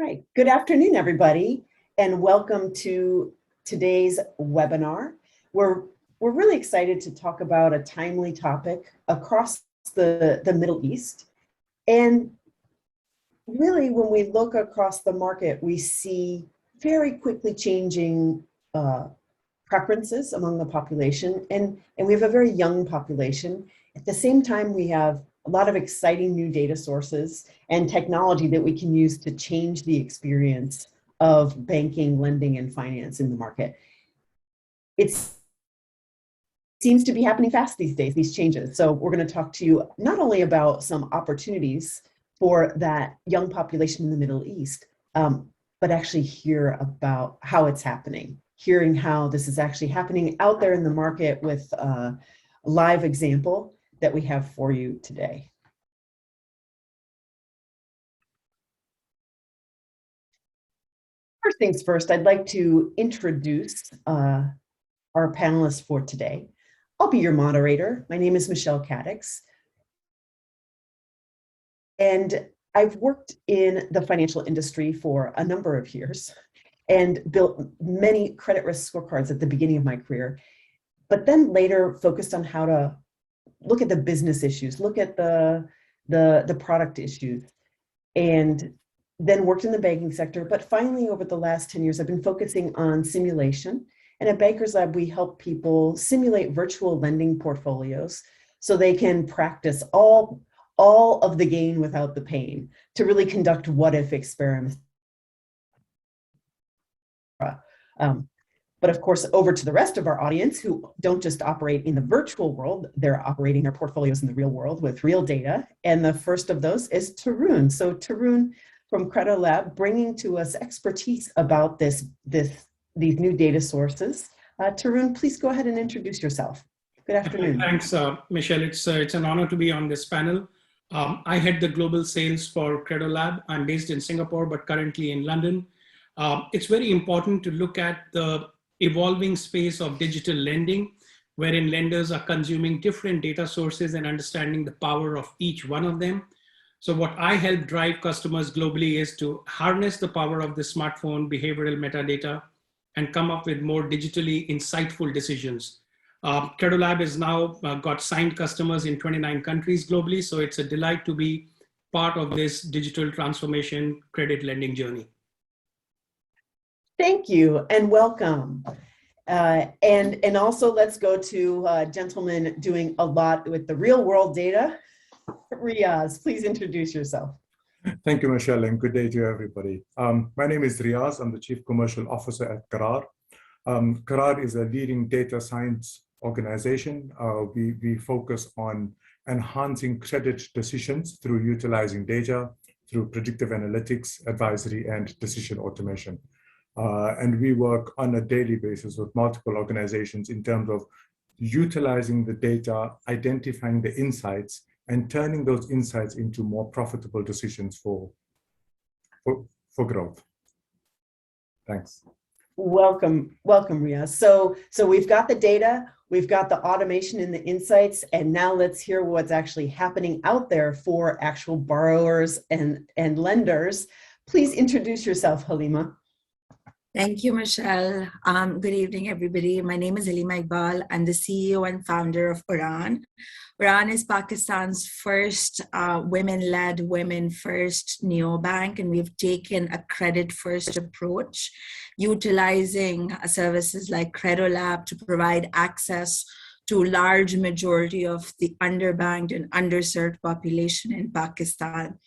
Right. Good afternoon, everybody, and welcome to today's webinar. We're really excited to talk about a timely topic across the Middle East. And really, when we look across the market, we see very quickly changing preferences among the population, and we have a very young population. At the same time, we have a lot of exciting new data sources and technology that we can use to change the experience of banking, lending, and finance in the market. It seems to be happening fast these days, these changes. So we're going to talk to you not only about some opportunities for that young population in the Middle East, but actually hear about how it's happening, hearing how this is actually happening out there in the market with a live example that we have for you today. First things first, I'd like to introduce our panelists for today. I'll be your moderator. My name is Michelle Cadix, and I've worked in the financial industry for a number of years and built many credit risk scorecards at the beginning of my career, but then later focused on how to look at the business issues, look at the product issues, and then worked in the banking sector. But finally, over the last 10 years, I've been focusing on simulation. And at Bankers Lab, we help people simulate virtual lending portfolios so they can practice all of the gain without the pain, to really conduct what-if experiments. But of course, over to the rest of our audience who don't just operate in the virtual world, they're operating their portfolios in the real world with real data. And the first of those is Tarun. So Tarun from Credolab, bringing to us expertise about these new data sources. Tarun, please go ahead and introduce yourself. Good afternoon. Thanks, Michelle. It's an honor to be on this panel. I head the global sales for Credolab. I'm based in Singapore, but currently in London. It's very important to look at the evolving space of digital lending, wherein lenders are consuming different data sources and understanding the power of each one of them. So what I help drive customers globally is to harness the power of the smartphone behavioral metadata and come up with more digitally insightful decisions. Credolab has now got signed customers in 29 countries globally, so it's a delight to be part of this digital transformation credit lending journey. Thank you and welcome. And also let's go to a gentleman doing a lot with the real world data. Riaz, please introduce yourself. Thank you, Michelle, and good day to everybody. My name is Riaz. I'm the Chief Commercial Officer at Qarar. Qarar is a leading data science organization. We focus on enhancing credit decisions through utilizing data, through predictive analytics, advisory, and decision automation. And we work on a daily basis with multiple organizations in terms of utilizing the data, identifying the insights, and turning those insights into more profitable decisions for growth. Thanks. Welcome, Riaz. So we've got the data, we've got the automation and the insights, and now let's hear what's actually happening out there for actual borrowers and lenders. Please introduce yourself, Halima. Thank you, Michelle. Good evening, everybody. My name is Halima Iqbal. I'm the CEO and founder of Uran. Uran is Pakistan's first women-led, women-first neobank, and we've taken a credit-first approach, utilizing services like Credolab to provide access to a large majority of the underbanked and underserved population in Pakistan.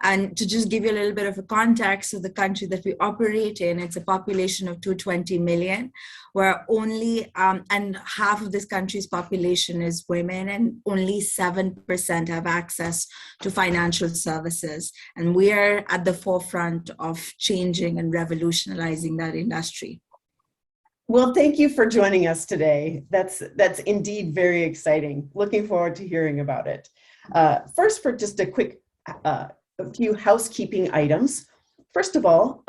And to just give you a little bit of a context of the country that we operate in, it's a population of 220 million, where only, and half of this country's population is women, and only 7% have access to financial services. And we are at the forefront of changing and revolutionizing that industry. Well, thank you for joining us today. That's indeed very exciting. Looking forward to hearing about it. First, for just a quick a few housekeeping items. First of all,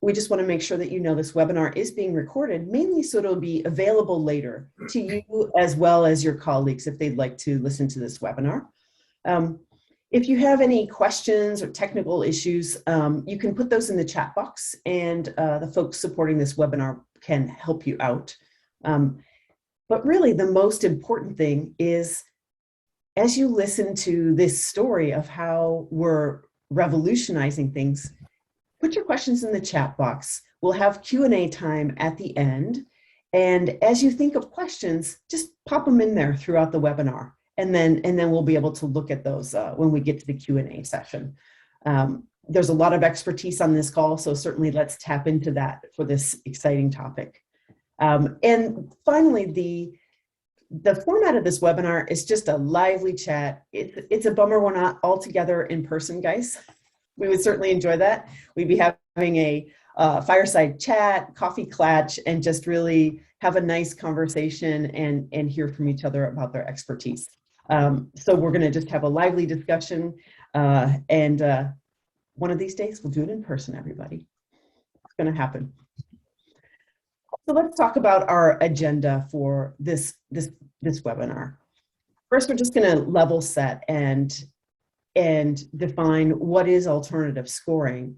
we just want to make sure that you know this webinar is being recorded, mainly so it'll be available later to you as well as your colleagues if they'd like to listen to this webinar. If you have any questions or technical issues, you can put those in the chat box, and the folks supporting this webinar can help you out. But really, the most important thing is, as you listen to this story of how we're revolutionizing things, put your questions in the chat box. We'll have Q&A time at the end. And as you think of questions, just pop them in there throughout the webinar. And then we'll be able to look at those when we get to the Q&A session. There's a lot of expertise on this call, so certainly let's tap into that for this exciting topic. And finally, the format of this webinar is just a lively chat. It's a bummer we're not all together in person, guys. We would certainly enjoy that. We'd be having a fireside chat, coffee clatch, and just really have a nice conversation and hear from each other about their expertise. So we're going to just have a lively discussion, and one of these days we'll do it in person, everybody. It's going to happen. So let's talk about our agenda for this webinar. First, we're just going to level set and define what is alternative scoring.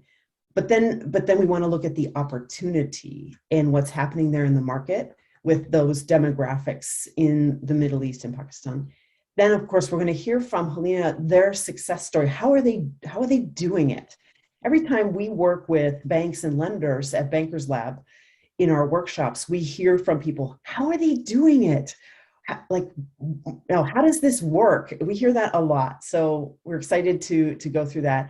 But then we want to look at the opportunity and what's happening there in the market with those demographics in the Middle East and Pakistan. Then, of course, we're going to hear from Helena, their success story. How are they doing it? Every time we work with banks and lenders at Bankers Lab in our workshops, we hear from people, how are they doing it? How does this work? We hear that a lot. So we're excited to go through that.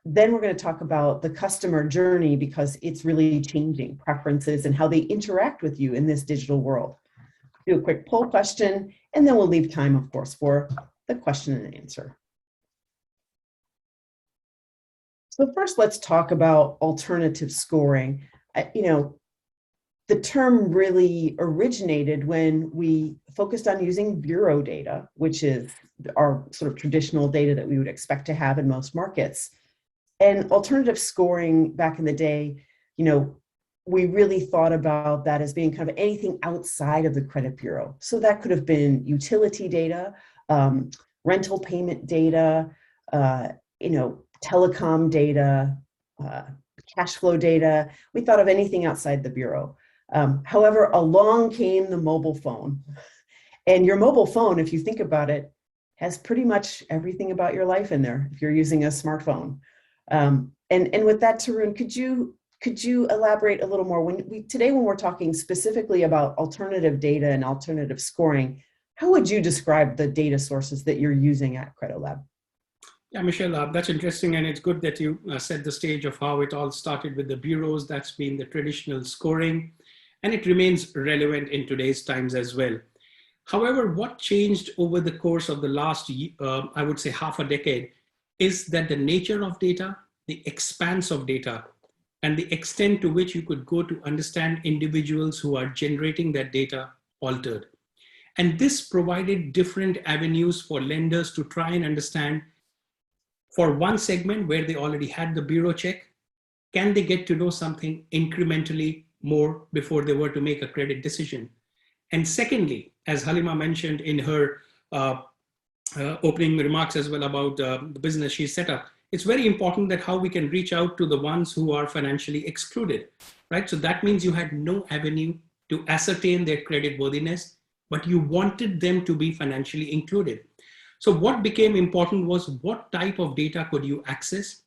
Then we're going to talk about the customer journey, because it's really changing preferences and how they interact with you in this digital world. Do a quick poll question, and then we'll leave time, of course, for the question and answer. So first, let's talk about alternative scoring. The term really originated when we focused on using bureau data, which is our sort of traditional data that we would expect to have in most markets. And alternative scoring back in the day, we really thought about that as being kind of anything outside of the credit bureau. So that could have been utility data, rental payment data, telecom data, cash flow data. We thought of anything outside the bureau. However, along came the mobile phone. And your mobile phone, if you think about it, has pretty much everything about your life in there if you're using a smartphone. And with that, Tarun, could you elaborate a little more? Today, when we're talking specifically about alternative data and alternative scoring, how would you describe the data sources that you're using at Credolab? Yeah, Michelle, that's interesting, and it's good that you set the stage of how it all started with the bureaus. That's been the traditional scoring, and it remains relevant in today's times as well. However, what changed over the course of the last, I would say, half a decade, is that the nature of data, the expanse of data, and the extent to which you could go to understand individuals who are generating that data altered. And this provided different avenues for lenders to try and understand, for one segment where they already had the bureau check, can they get to know something incrementally more before they were to make a credit decision? And secondly, as Halima mentioned in her opening remarks as well about the business she set up, it's very important that how we can reach out to the ones who are financially excluded, right? So that means you had no avenue to ascertain their credit worthiness, but you wanted them to be financially included. So what became important was what type of data could you access?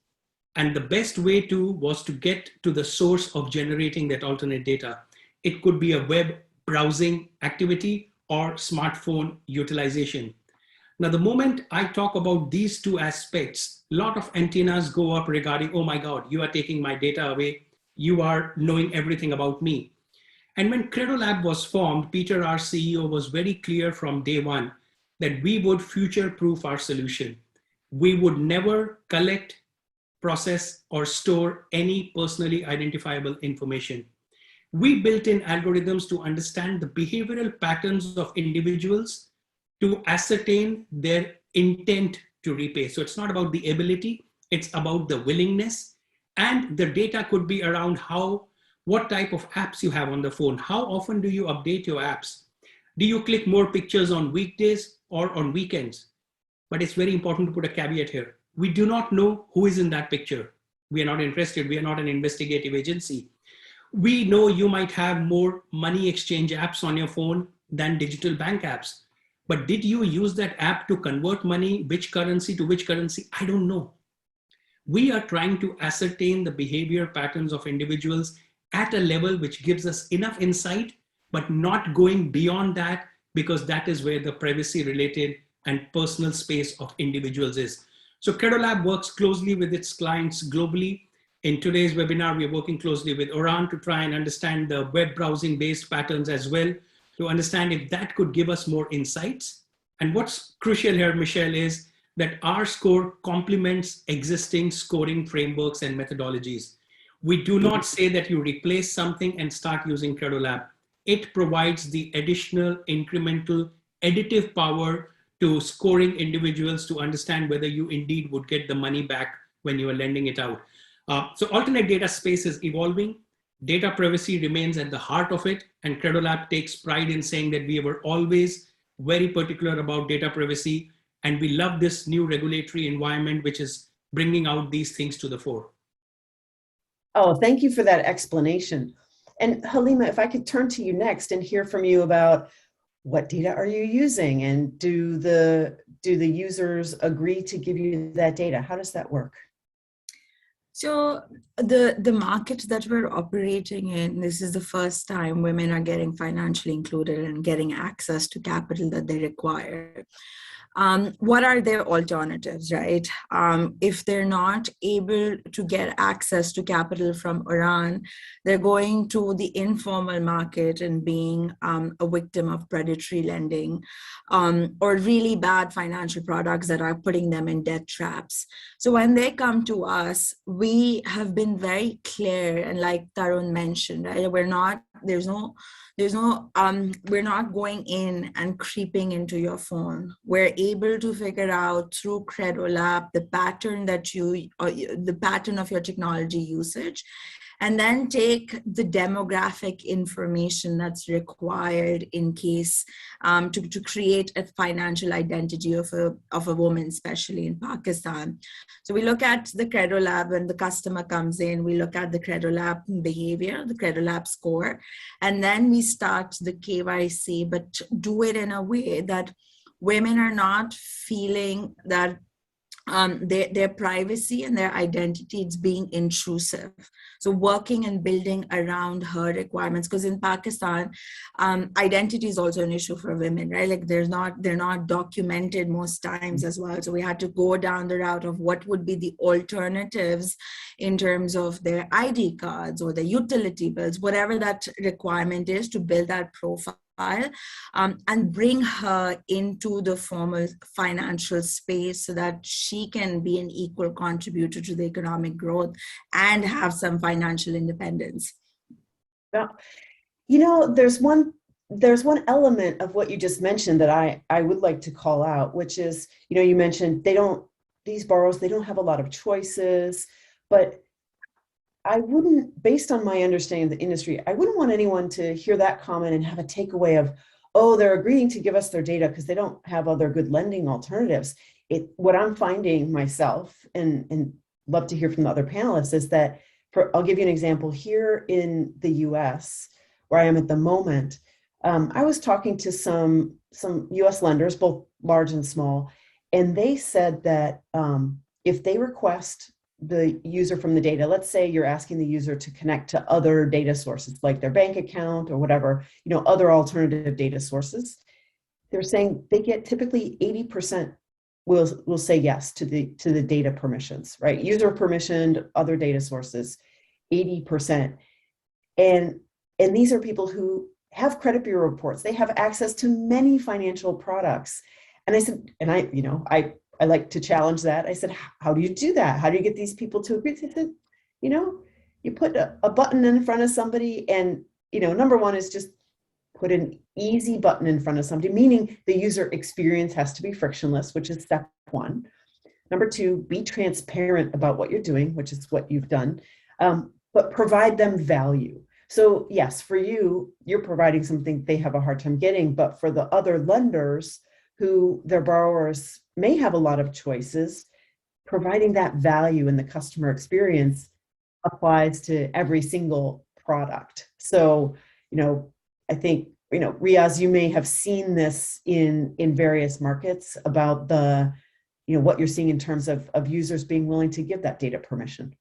And the best way was to get to the source of generating that alternate data. It could be a web browsing activity or smartphone utilization. Now, the moment I talk about these two aspects, a lot of antennas go up regarding, oh my God, you are taking my data away. You are knowing everything about me. And when Credolab was formed, Peter, our CEO, was very clear from day one that we would future-proof our solution. We would never collect, process, or store any personally identifiable information. We built in algorithms to understand the behavioral patterns of individuals to ascertain their intent to repay. So it's not about the ability, it's about the willingness. And the data could be around what type of apps you have on the phone. How often do you update your apps? Do you click more pictures on weekdays or on weekends? But it's very important to put a caveat here. We do not know who is in that picture. We are not interested. We are not an investigative agency. We know you might have more money exchange apps on your phone than digital bank apps. But did you use that app to convert money, which currency to which currency? I don't know. We are trying to ascertain the behavior patterns of individuals at a level which gives us enough insight, but not going beyond that, because that is where the privacy related and personal space of individuals is. So Credolab works closely with its clients globally. In today's webinar, we are working closely with Oran to try and understand the web browsing based patterns as well, to understand if that could give us more insights. And what's crucial here, Michelle, is that our score complements existing scoring frameworks and methodologies. We do not say that you replace something and start using Credolab. It provides the additional incremental additive power to scoring individuals to understand whether you indeed would get the money back when you are lending it out. So alternate data space is evolving. Data privacy remains at the heart of it. And Credolab takes pride in saying that we were always very particular about data privacy. And we love this new regulatory environment, which is bringing out these things to the fore. Oh, thank you for that explanation. And Halima, if I could turn to you next and hear from you about what data are you using, and do the users agree to give you that data? How does that work? So the market that we're operating in, this is the first time women are getting financially included and getting access to capital that they require. What are their alternatives, right? If they're not able to get access to capital from Iran, they're going to the informal market and being a victim of predatory lending or really bad financial products that are putting them in debt traps. So when they come to us, we have been very clear, and like Tarun mentioned, right, we're not going in and creeping into your phone. We're able to figure out through Credolab the pattern of your technology usage, and then take the demographic information that's required in case to create a financial identity of a woman, especially in Pakistan. So we look at the Credolab when the customer comes in, we look at the Credolab behavior, the Credolab score, and then we start the KYC, but do it in a way that women are not feeling that their privacy and their identity is being intrusive. So working and building around her requirements, because in Pakistan, identity is also an issue for women, right? Like they're not documented most times as well. So we had to go down the route of what would be the alternatives in terms of their ID cards or the utility bills, whatever that requirement is, to build that profile. And bring her into the formal financial space so that she can be an equal contributor to the economic growth and have some financial independence. Yeah. You know, there's one element of what you just mentioned that I would like to call out, which is, you know, you mentioned these borrowers, they don't have a lot of choices, but I wouldn't, based on my understanding of the industry, I wouldn't want anyone to hear that comment and have a takeaway of, oh, they're agreeing to give us their data because they don't have other good lending alternatives. What I'm finding myself, and love to hear from the other panelists, is that, I'll give you an example. Here in the US, where I am at the moment, I was talking to some US lenders, both large and small, and they said that if they request the user from the data, let's say you're asking the user to connect to other data sources like their bank account or whatever, you know, other alternative data sources, they're saying they get typically 80% will say yes to the data permissions, right? User permissioned, other data sources, 80%. And these are people who have credit bureau reports. They have access to many financial products. And I said, and I like to challenge that. I said, how do you do that? How do you get these people to agree? They said, you know, you put a button in front of somebody, and, you know, number one is just put an easy button in front of somebody, meaning the user experience has to be frictionless, which is step one. Number two, be transparent about what you're doing, which is what you've done, but provide them value. So yes, for you, you're providing something they have a hard time getting, but for the other lenders who their borrowers may have a lot of choices. Providing that value in the customer experience applies to every single product. So, I think, Riaz, you may have seen this in various markets about what you're seeing in terms of users being willing to give that data permission.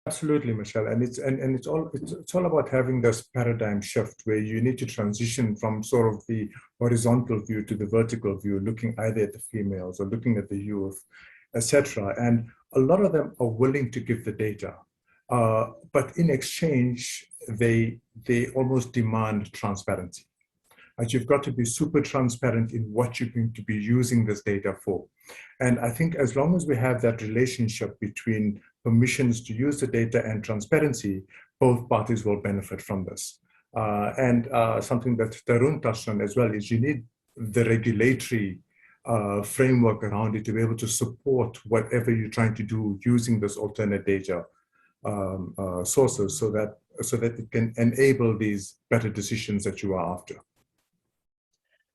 Absolutely, Michelle, and it's all about having this paradigm shift where you need to transition from sort of the horizontal view to the vertical view, looking either at the females or looking at the youth, etc. And a lot of them are willing to give the data, but in exchange, they almost demand transparency. And you've got to be super transparent in what you're going to be using this data for. And I think as long as we have that relationship between permissions to use the data and transparency, both parties will benefit from this. And something that Tarun touched on as well is you need the regulatory framework around it to be able to support whatever you're trying to do using this alternate data sources so that it can enable these better decisions that you are after.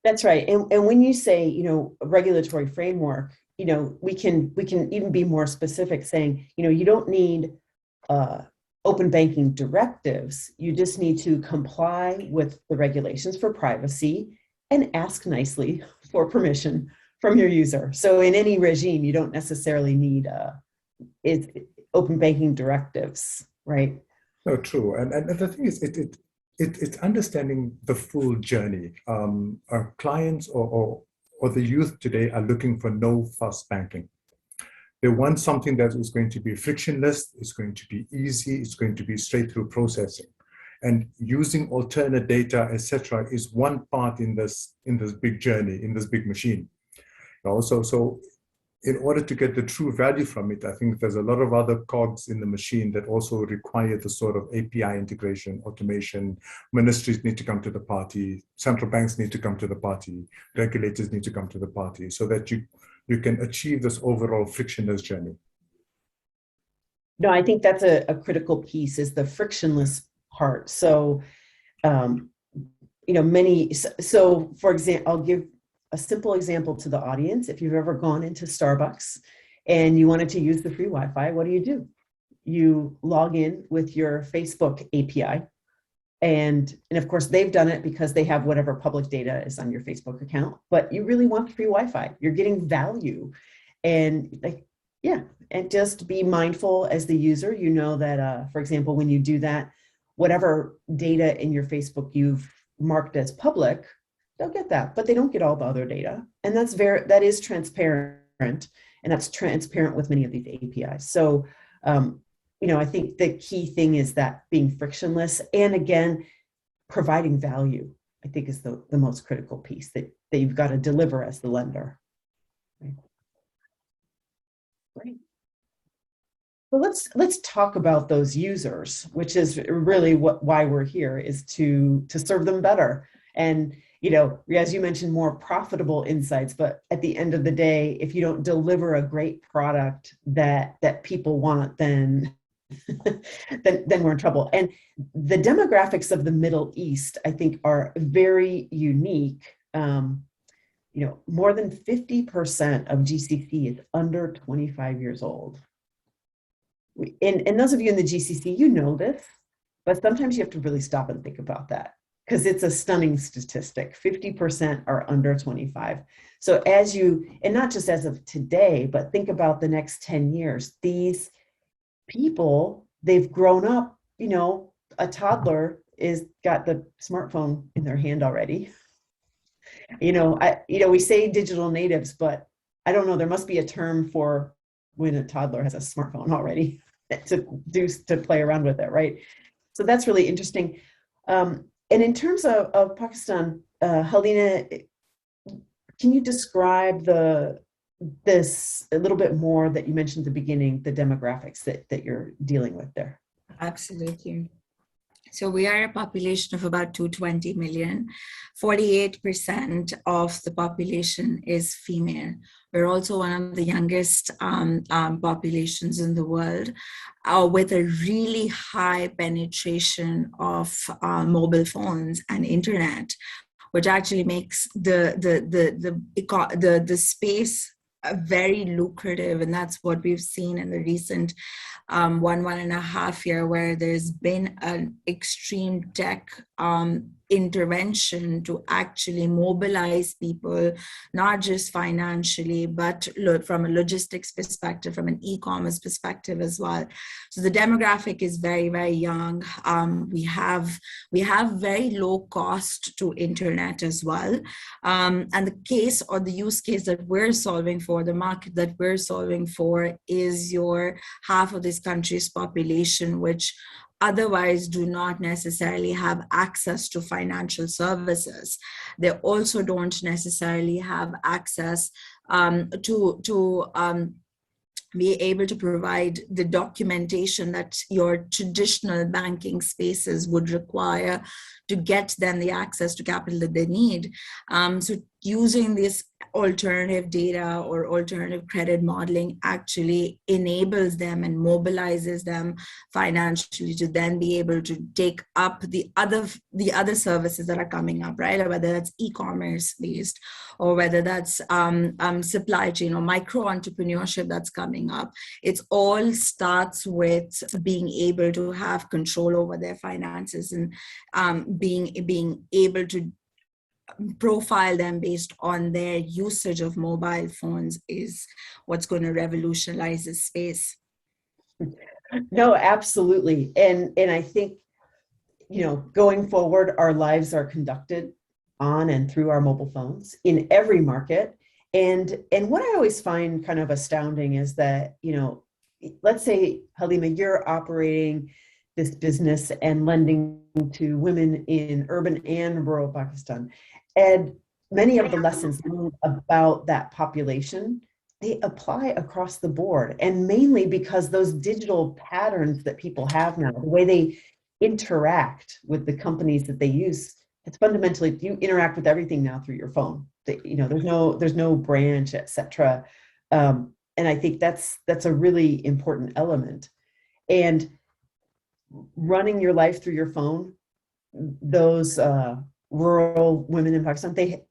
That's right. And when you say, regulatory framework, we can even be more specific, saying, you don't need open banking directives. You just need to comply with the regulations for privacy and ask nicely for permission from your user. So in any regime, you don't necessarily need open banking directives, right? No, true. And the thing is, it's understanding the full journey. Our clients or the youth today are looking for no fuss banking. They want something that is going to be frictionless, it's going to be easy, it's going to be straight through processing. And using alternate data, etc., is one part in this big journey, in this big machine. Also, so in order to get the true value from it, I think there's a lot of other cogs in the machine that also require the sort of API integration, automation. Ministries need to come to the party, central banks need to come to the party, regulators need to come to the party, so that you can achieve this overall frictionless journey. No, I think that's a critical piece, is the frictionless part. So, so for example, I'll give a simple example to the audience. If you've ever gone into Starbucks and you wanted to use the free Wi-Fi, what do? You log in with your Facebook API. And of course, they've done it because they have whatever public data is on your Facebook account, but you really want free Wi-Fi. You're getting value. And and just be mindful as the user, that, for example, when you do that, whatever data in your Facebook you've marked as public, they'll get that, but they don't get all the other data. And that is transparent, and that's transparent with many of these APIs. So, I think the key thing is that being frictionless, and again, providing value, I think is the most critical piece that you've got to deliver as the lender. Right. Great. Well, let's talk about those users, which is really why we're here, is to serve them better. And as you mentioned, more profitable insights, but at the end of the day, if you don't deliver a great product that people want, then we're in trouble. And the demographics of the Middle East, I think, are very unique. More than 50% of GCC is under 25 years old. And those of you in the GCC, this, but sometimes you have to really stop and think about that, because it's a stunning statistic. 50% are under 25. So and not just as of today, but think about the next 10 years, these people, they've grown up, a toddler got the smartphone in their hand already. We say digital natives, but I don't know, there must be a term for when a toddler has a smartphone already to play around with it, right? So that's really interesting. And in terms of Pakistan, Helena, can you describe this a little bit more that you mentioned at the beginning, the demographics that you're dealing with there? Absolutely. So we are a population of about 220 million. 48% of the population is female. We're also one of the youngest populations in the world, with a really high penetration of mobile phones and internet. which actually makes the space very lucrative. And that's what we've seen in the recent 1.5 year, where there's been an extreme tech intervention to actually mobilize people, not just financially, but from a logistics perspective, from an e-commerce perspective as well. So the demographic is very, very young. We have very low cost to internet as well. And the case or the use case that we're solving for, the market that we're solving for, is your half of this country's population, which otherwise do not necessarily have access to financial services. They also don't necessarily have access to be able to provide the documentation that your traditional banking spaces would require to get them the access to capital that they need. So using this alternative data or alternative credit modeling actually enables them and mobilizes them financially to then be able to take up the other services that are coming up, right? Whether that's e-commerce based, or whether that's supply chain or micro entrepreneurship that's coming up. It all starts with being able to have control over their finances and being able to profile them based on their usage of mobile phones is what's going to revolutionize this space. No, absolutely. And I think, going forward, our lives are conducted on and through our mobile phones in every market. And what I always find kind of astounding is that, let's say, Halima, you're operating this business and lending to women in urban and rural Pakistan. And many of the lessons learned about that population, they apply across the board. And mainly because those digital patterns that people have now, the way they interact with the companies that they use, it's fundamentally, you interact with everything now through your phone. There's no branch, etc. And I think that's a really important element. And running your life through your phone, those rural women in Pakistan, they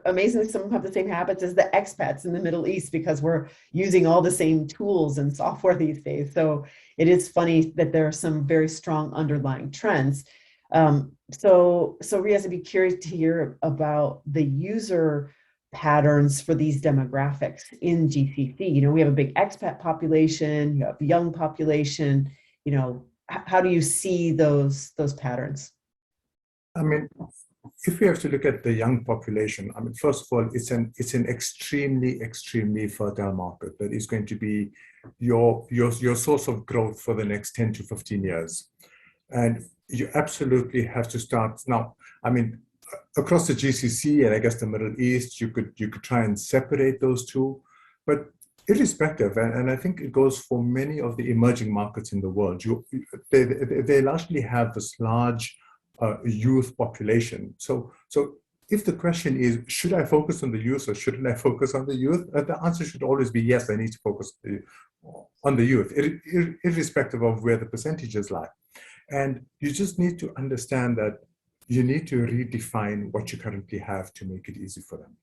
amazingly, some have the same habits as the expats in the Middle East, because we're using all the same tools and software these days. So it is funny that there are some very strong underlying trends. So Riaz, I'd be curious to hear about the user patterns for these demographics in GCC. We have a big expat population, you have a young population. How do you see those patterns? I mean, if we have to look at the young population, I mean, first of all, it's an extremely fertile market that is going to be your source of growth for the next 10 to 15 years. And you absolutely have to start now. I mean, across the GCC and I guess the Middle East, you could try and separate those two, but irrespective, and I think it goes for many of the emerging markets in the world, they largely have this large youth population. So if the question is, should I focus on the youth or shouldn't I focus on the youth? The answer should always be yes, I need to focus on the youth, irrespective of where the percentages lie. And you just need to understand that you need to redefine what you currently have to make it easy for them.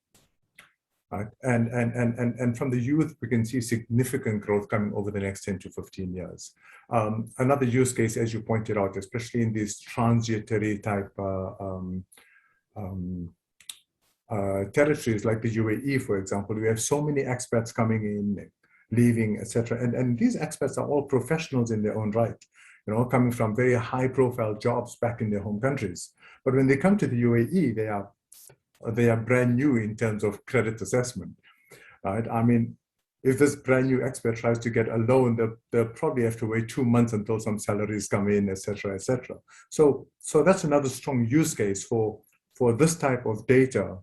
Right? And from the youth, we can see significant growth coming over the next 10 to 15 years. Another use case, as you pointed out, especially in these transitory type territories like the UAE, for example, we have so many expats coming in, leaving, etc. And these expats are all professionals in their own right, coming from very high-profile jobs back in their home countries. But when they come to the UAE, they are brand new in terms of credit assessment, right? I mean, if this brand new expert tries to get a loan, they'll probably have to wait 2 months until some salaries come in, etc., etc. So that's another strong use case for this type of data,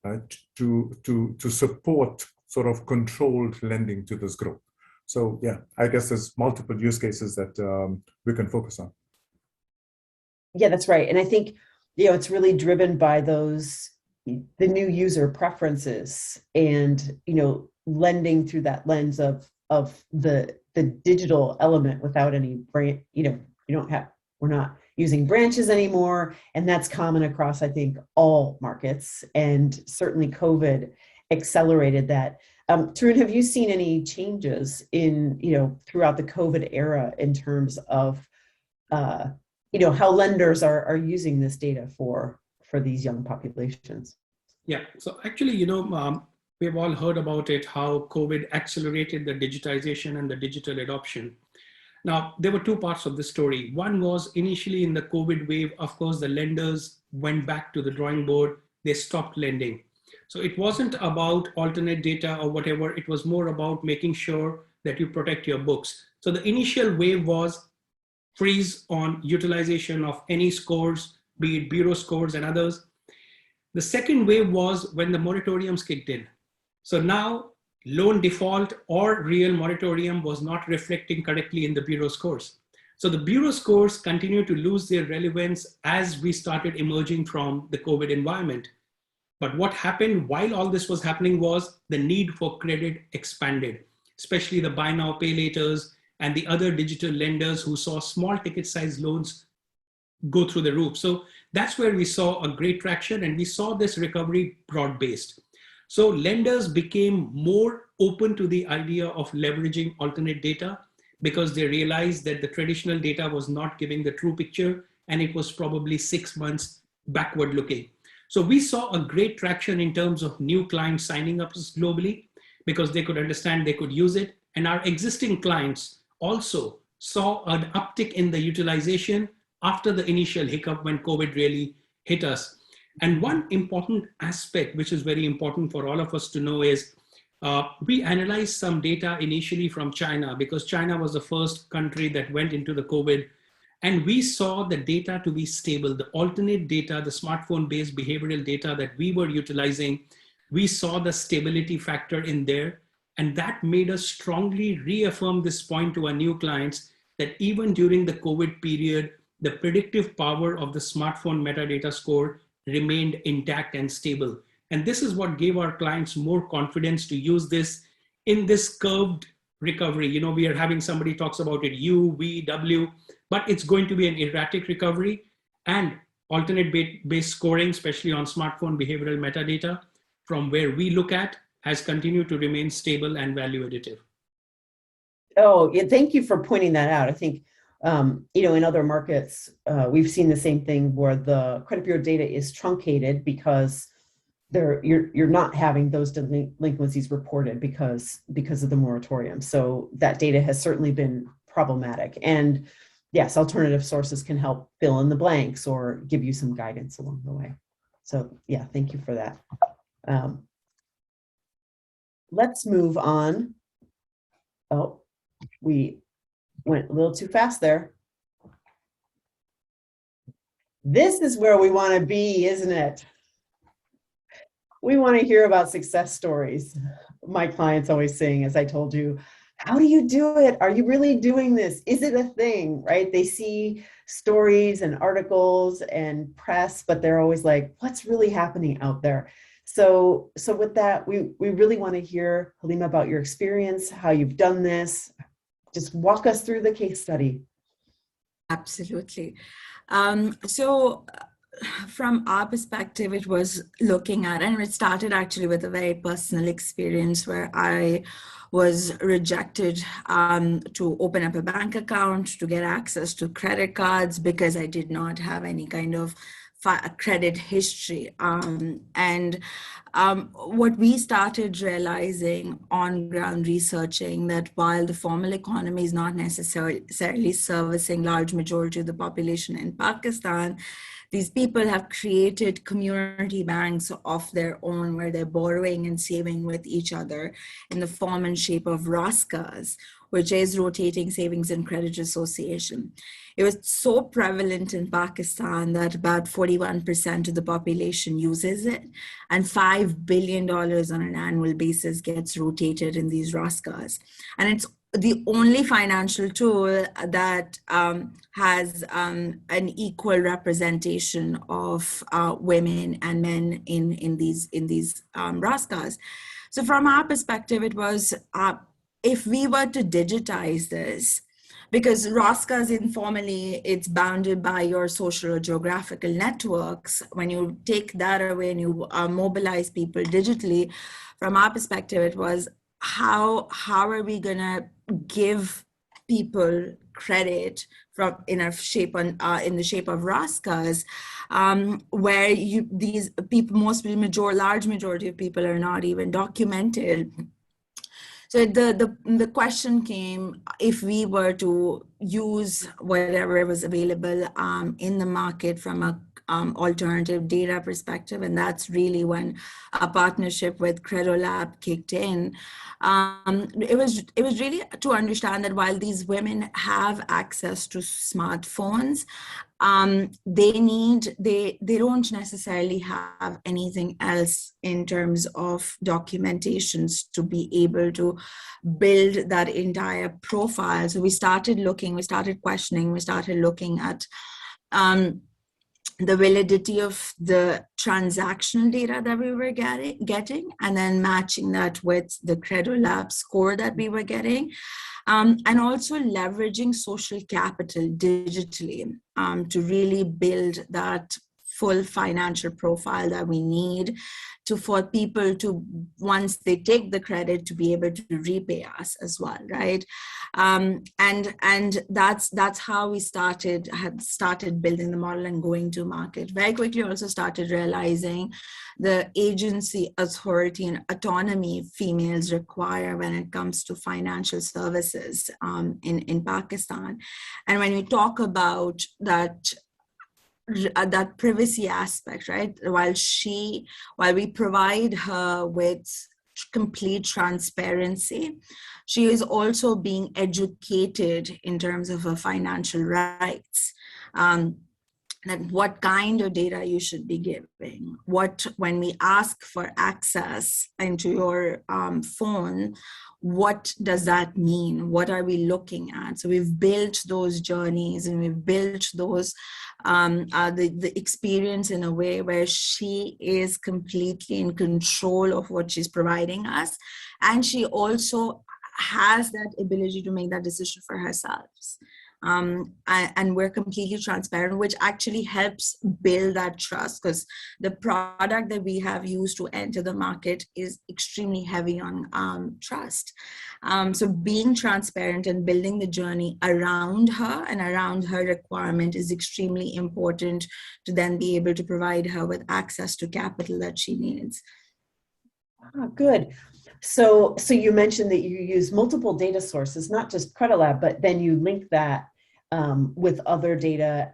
right, to support sort of controlled lending to this group. So yeah, I guess there's multiple use cases that we can focus on. Yeah, that's right. And I think, it's really driven by the new user preferences and, lending through that lens of the digital element without any brand, we're not using branches anymore. And that's common across, I think, all markets. And certainly COVID accelerated that. Tarun, have you seen any changes in, throughout the COVID era in terms of, how lenders are using this data for these young populations? Yeah, so actually, we've all heard about it, how COVID accelerated the digitization and the digital adoption. Now, there were two parts of the story. One was initially in the COVID wave, of course, the lenders went back to the drawing board, they stopped lending. So it wasn't about alternate data or whatever, it was more about making sure that you protect your books. So the initial wave was freeze on utilization of any scores, be it bureau scores and others. The second wave was when the moratoriums kicked in. So now loan default or real moratorium was not reflecting correctly in the bureau scores. So the bureau scores continue to lose their relevance as we started emerging from the COVID environment. But what happened while all this was happening was the need for credit expanded, especially the buy now, pay laters and the other digital lenders who saw small ticket size loans go through the roof. So that's where we saw a great traction, and we saw this recovery broad-based. So lenders became more open to the idea of leveraging alternate data because they realized that the traditional data was not giving the true picture, and it was probably 6 months backward looking. So we saw a great traction in terms of new clients signing up globally because they could understand they could use it. And our existing clients also saw an uptick in the utilization after the initial hiccup when COVID really hit us. And one important aspect, which is very important for all of us to know, is we analyzed some data initially from China because China was the first country that went into the COVID. And we saw the data to be stable. The alternate data, the smartphone-based behavioral data that we were utilizing, we saw the stability factor in there. And that made us strongly reaffirm this point to our new clients that even during the COVID period, the predictive power of the smartphone metadata score remained intact and stable. And this is what gave our clients more confidence to use this in this curved recovery. We are having somebody talks about it, U, V, W, but it's going to be an erratic recovery, and alternate based scoring, especially on smartphone behavioral metadata, from where we look at, has continued to remain stable and value additive. Oh, yeah, thank you for pointing that out. I think, in other markets, we've seen the same thing where the credit bureau data is truncated because you're not having those delinquencies reported because of the moratorium. So that data has certainly been problematic. And yes, alternative sources can help fill in the blanks or give you some guidance along the way. So yeah, thank you for that. Let's move on. Oh, we went a little too fast there. This is where we want to be, isn't it? We want to hear about success stories. My clients always saying, as I told you, how do you do it? Are you really doing this? Is it a thing, right? They see stories and articles and press, but they're always like, what's really happening out there? So with that, we really want to hear, Halima, about your experience, how you've done this. Just walk us through the case study. Absolutely. So from our perspective, it was looking at, and it started actually with a very personal experience where I was rejected to open up a bank account, to get access to credit cards because I did not have any kind of credit history. What we started realizing on ground researching that while the formal economy is not necessarily servicing large majority of the population in Pakistan, these people have created community banks of their own where they're borrowing and saving with each other in the form and shape of RASCAs, which is Rotating Savings and Credit Association. It was so prevalent in Pakistan that about 41% of the population uses it, and $5 billion on an annual basis gets rotated in these RASCAs. And it's the only financial tool that has an equal representation of women and men in these RASCAs. So from our perspective, it was if we were to digitize this, because Roscas informally, it's bounded by your social or geographical networks. When you take that away and you mobilize people digitally, from our perspective, it was how are we gonna give people credit from in the shape of Roscas, where these people, large majority of people are not even documented. So the question came, if we were to use whatever was available in the market from a alternative data perspective, and that's really when a partnership with Credolab kicked in. It was really to understand that while these women have access to smartphones, they don't necessarily have anything else in terms of documentations to be able to build that entire profile. So we started questioning, we started looking at the validity of the transactional data that we were getting, and then matching that with the Credolab score that we were getting, and also leveraging social capital digitally to really build that full financial profile that we need for people to, once they take the credit, to be able to repay us as well, right? And that's how we had started building the model and going to market. Very quickly also started realizing the agency, authority, and autonomy females require when it comes to financial services in Pakistan. And when we talk about that privacy aspect, right? While we provide her with complete transparency, she is also being educated in terms of her financial rights. That what kind of data you should be giving, when we ask for access into your phone, what does that mean? What are we looking at? So we've built those journeys, and we've built those the experience in a way where she is completely in control of what she's providing us, and she also has that ability to make that decision for herself. And we're completely transparent, which actually helps build that trust, because the product that we have used to enter the market is extremely heavy on trust. So being transparent and building the journey around her and around her requirement is extremely important to then be able to provide her with access to capital that she needs. Ah, good. So you mentioned that you use multiple data sources, not just Credolab, but then you link that with other data.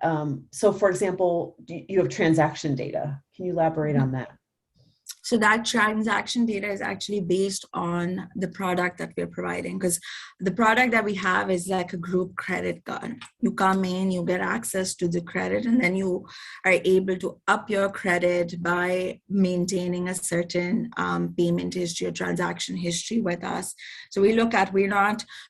So for example, you have transaction data. Can you elaborate on that? So that transaction data is actually based on the product that we're providing, because the product that we have is like a group credit card. You come in, you get access to the credit, and then you are able to up your credit by maintaining a certain payment history or transaction history with us. So we look at,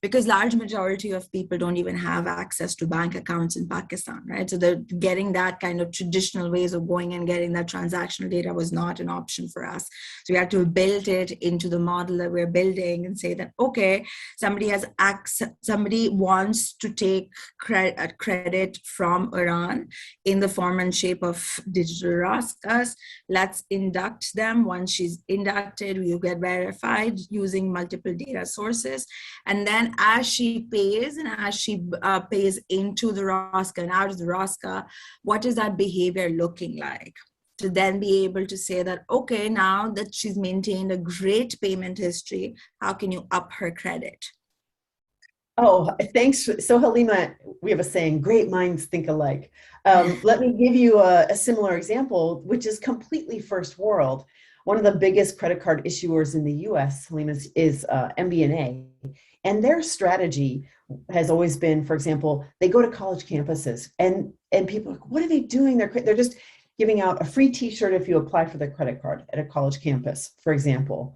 because large majority of people don't even have access to bank accounts in Pakistan, right? So they're getting that kind of traditional ways of going and getting that transactional data was not an option for us. So we had to build it into the model that we're building and say that, okay, somebody wants to take credit from Iran in the form and shape of digital Roscas. Let's induct them. Once she's inducted, we get verified using multiple data sources. And then as she pays, and as she pays into the Rosca and out of the Rosca, what is that behavior looking like? To then be able to say that, okay, now that she's maintained a great payment history, how can you up her credit? Oh, thanks. So Halima, we have a saying, great minds think alike. Let me give you a similar example, which is completely first world. One of the biggest credit card issuers in the US, Halima, is MBNA. And their strategy has always been, for example, they go to college campuses and people are like, what are they doing? They're just giving out a free t-shirt if you apply for their credit card at a college campus, for example.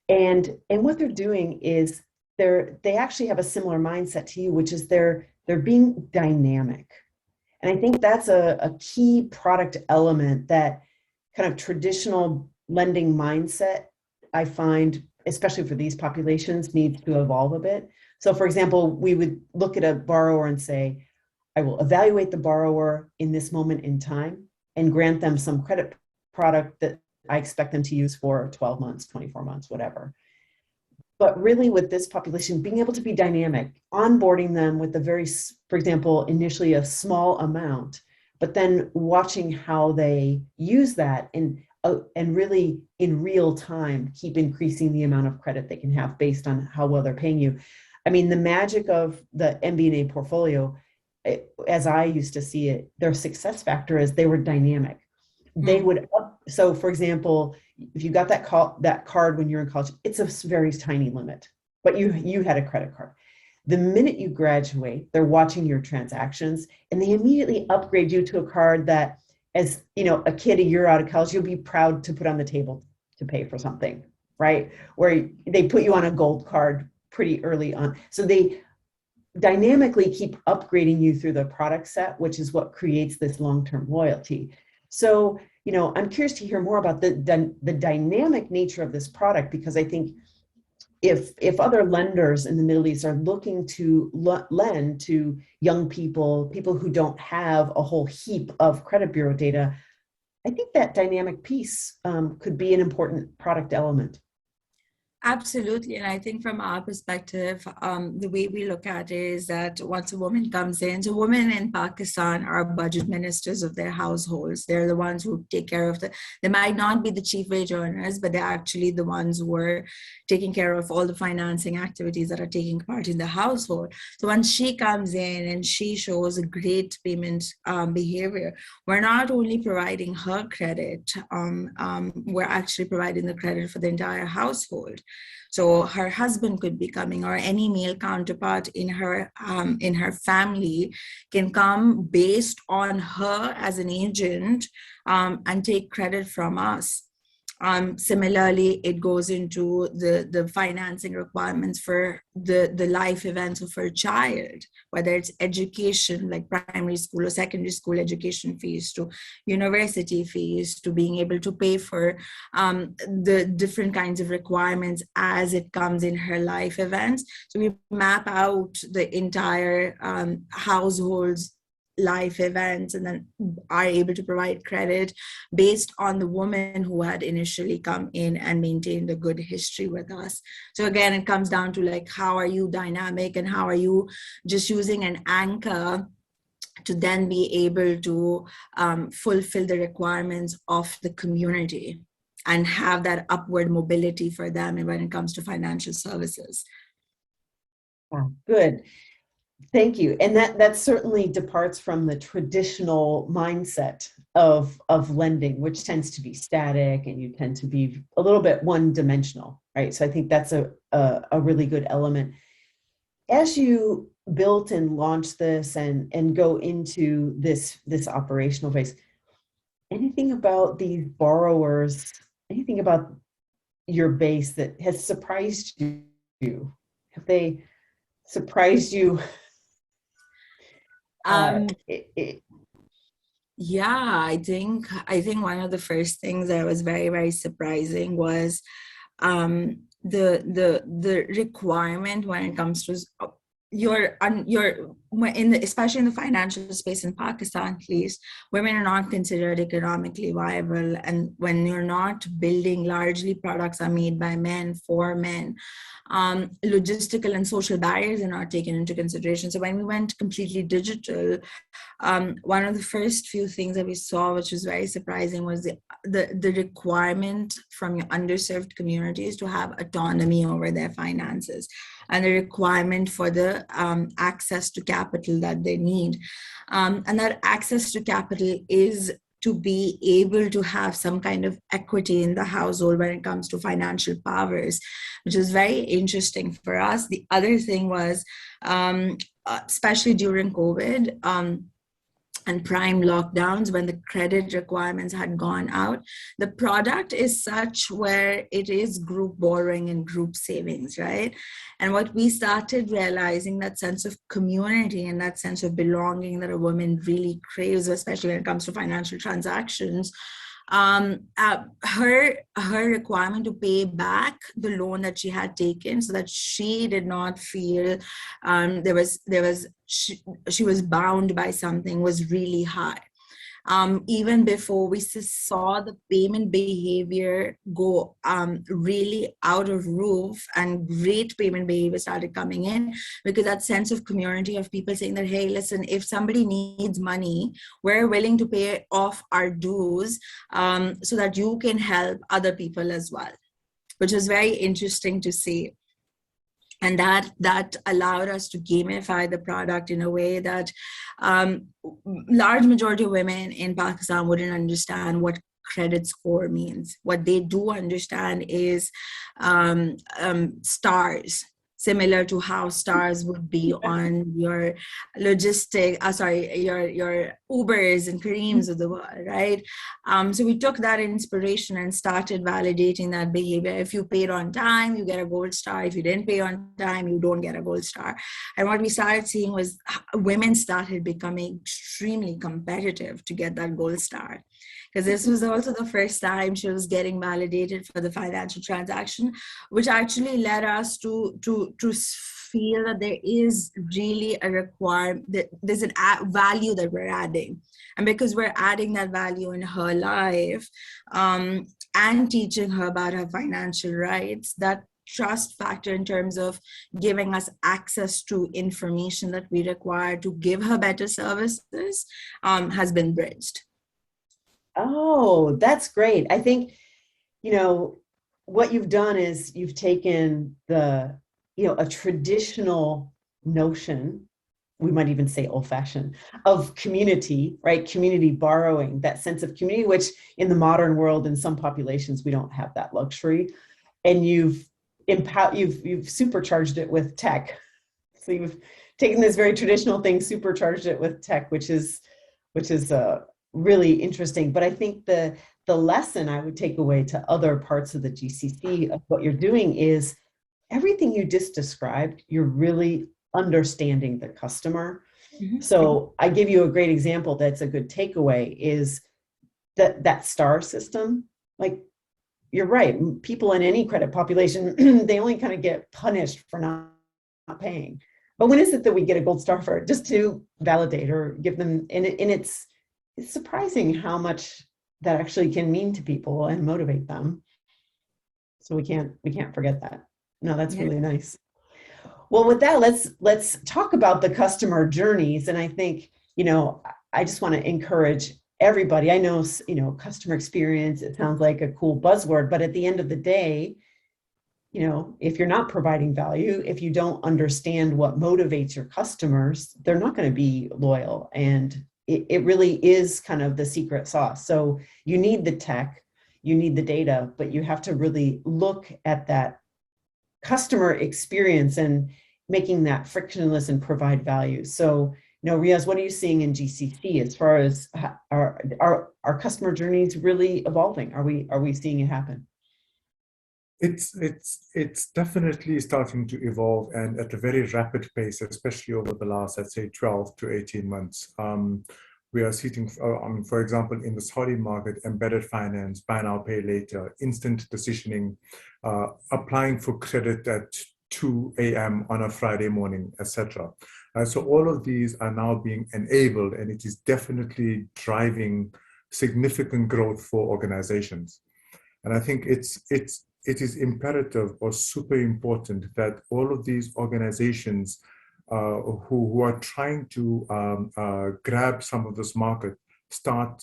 And what they're doing is they actually have a similar mindset to you, which is they're being dynamic. And I think that's a key product element that kind of traditional lending mindset, I find, especially for these populations, needs to evolve a bit. So for example, we would look at a borrower and say, I will evaluate the borrower in this moment in time and grant them some credit product that I expect them to use for 12 months, 24 months, whatever. But really with this population, being able to be dynamic, onboarding them with a very, for example, initially a small amount, but then watching how they use that and really in real time, keep increasing the amount of credit they can have based on how well they're paying you. I mean, the magic of the MBNA portfolio, as I used to see it, their success factor is they were dynamic. They would so for example, if you got that card when you're in college, it's a very tiny limit, but you had a credit card. The minute you graduate, they're watching your transactions and they immediately upgrade you to a card that, as you know, a kid a year out of college, you'll be proud to put on the table to pay for something, right? Where they put you on a gold card pretty early on. So they dynamically keep upgrading you through the product set, which is what creates this long-term loyalty. So, you know, I'm curious to hear more about the dynamic nature of this product, because I think if other lenders in the Middle East are looking to lend to young people who don't have a whole heap of credit bureau data, I think that dynamic piece could be an important product element. Absolutely. And I think from our perspective, the way we look at it is that once a woman comes in, so women in Pakistan are budget ministers of their households. They're the ones who take care of they might not be the chief wage earners, but they're actually the ones who are taking care of all the financing activities that are taking part in the household. So once she comes in and she shows a great payment behavior, we're not only providing her credit, we're actually providing the credit for the entire household. So her husband could be coming, or any male counterpart in her family can come based on her as an agent and take credit from us. Similarly, it goes into the financing requirements for the life events of her child, whether it's education, like primary school or secondary school education fees, to university fees, to being able to pay for the different kinds of requirements as it comes in her life events. So we map out the entire household's life events and then are able to provide credit based on the woman who had initially come in and maintained a good history with us. So again, it comes down to like, how are you dynamic and how are you just using an anchor to then be able to fulfill the requirements of the community and have that upward mobility for them when it comes to financial services. Wow, good. Thank you. And that certainly departs from the traditional mindset of lending, which tends to be static and you tend to be a little bit one-dimensional, right? So I think that's a really good element. As you built and launched this and go into this operational phase, anything about these borrowers, anything about your base that has surprised you? Have they surprised you? Yeah, I think one of the first things that was very, very surprising was the requirement when it comes to especially in the financial space in Pakistan, at least, women are not considered economically viable. And when you're not building, largely products are made by men for men. Logistical and social barriers are not taken into consideration. So when we went completely digital, one of the first few things that we saw, which was very surprising, was the requirement from your underserved communities to have autonomy over their finances, and the requirement for the access to capital that they need. And that access to capital is to be able to have some kind of equity in the household when it comes to financial powers, which is very interesting for us. The other thing was, especially during COVID, and prime lockdowns, when the credit requirements had gone out, the product is such where it is group borrowing and group savings, right? And what we started realizing, that sense of community and that sense of belonging that a woman really craves, especially when it comes to financial transactions, her requirement to pay back the loan that she had taken, so that she did not feel she was bound by something, was really high. Even before we saw the payment behavior go really out of roof, and great payment behavior started coming in, because that sense of community of people saying that, hey, listen, if somebody needs money, we're willing to pay off our dues so that you can help other people as well, which was very interesting to see. And that allowed us to gamify the product in a way that large majority of women in Pakistan wouldn't understand what credit score means. What they do understand is stars, similar to how stars would be on your your Ubers and Careems of the world, right? So we took that inspiration and started validating that behavior. If you paid on time, you get a gold star. If you didn't pay on time, you don't get a gold star. And what we started seeing was women started becoming extremely competitive to get that gold star, because this was also the first time she was getting validated for the financial transaction, which actually led us to feel that there is really a requirement, that there's an value that we're adding. And because we're adding that value in her life and teaching her about her financial rights, that trust factor in terms of giving us access to information that we require to give her better services has been bridged. Oh, that's great. I think, what you've done is you've taken a traditional notion, we might even say old-fashioned, of community, right? Community borrowing, that sense of community, which in the modern world, in some populations, we don't have that luxury. And you've supercharged it with tech. So you've taken this very traditional thing, supercharged it with tech, which is really interesting. But I think the lesson I would take away to other parts of the GCC of what you're doing is everything you just described, you're really understanding the customer. Mm-hmm. So I give you a great example that's a good takeaway is that star system. Like, you're right, people in any credit population, they only kind of get punished for not paying. But when is it that we get a gold star for it? Just to validate or give them, and it's surprising how much that actually can mean to people and motivate them. So we can't forget that. No, that's really nice. Well, with that, let's talk about the customer journeys. And I think, I just want to encourage everybody. I know, customer experience, it sounds like a cool buzzword, but at the end of the day, if you're not providing value, if you don't understand what motivates your customers, they're not going to be loyal. And it really is kind of the secret sauce. So you need the tech, you need the data, but you have to really look at that customer experience and making that frictionless and provide value. So, Riaz, what are you seeing in GCC as far as our customer journeys really evolving? Are we seeing it happen? It's definitely starting to evolve, and at a very rapid pace, especially over the last, let's say, 12 to 18 months. We are seeing, for example, in the Saudi market, embedded finance, buy now, pay later, instant decisioning, applying for credit at 2 a.m. on a Friday morning, etc. So all of these are now being enabled, and it is definitely driving significant growth for organizations. And I think it is imperative or super important that all of these organizations who are trying to grab some of this market start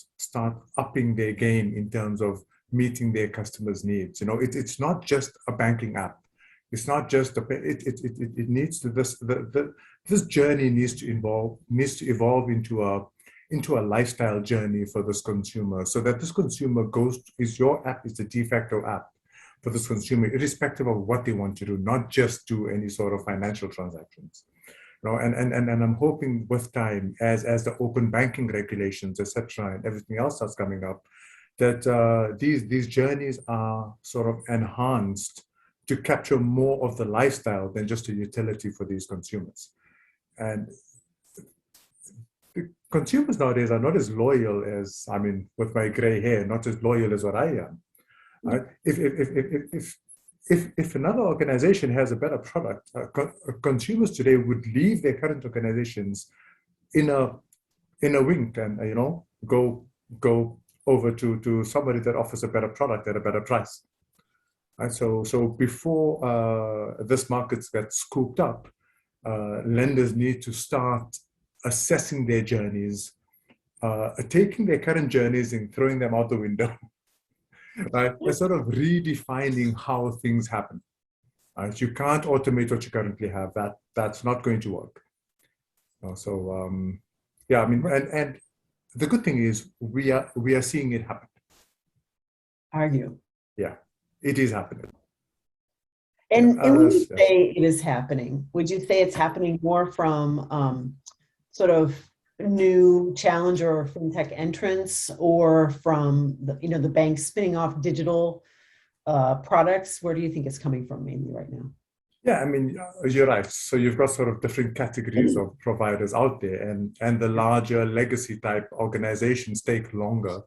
upping their game in terms of meeting their customers' needs. It's not just a banking app. It's not just it needs to this journey needs to evolve into a lifestyle journey for this consumer, so that this consumer your app is the de facto app for this consumer, irrespective of what they want to do, not just do any sort of financial transactions. And I'm hoping with time, as the open banking regulations, etc., and everything else that's coming up, that these journeys are sort of enhanced to capture more of the lifestyle than just a utility for these consumers. And consumers nowadays are not as loyal as, I mean, with my gray hair, not as loyal as what I am. Right? If another organization has a better product, consumers today would leave their current organizations in a wink and go over to somebody that offers a better product at a better price. Right? So before this market gets scooped up, lenders need to start assessing their journeys, taking their current journeys and throwing them out the window. Right? And sort of redefining how things happen. Right? You can't automate what you currently have. That's not going to work. Yeah, I mean, and the good thing is we are seeing it happen. Are you? Yeah, it is happening. And when you say it is happening, would you say it's happening more from sort of new challenger or fintech entrants, or from the banks spinning off digital products? Where do you think it's coming from mainly right now? Yeah, I mean, you're right. So you've got sort of different categories of providers out there, and the larger legacy type organizations take longer.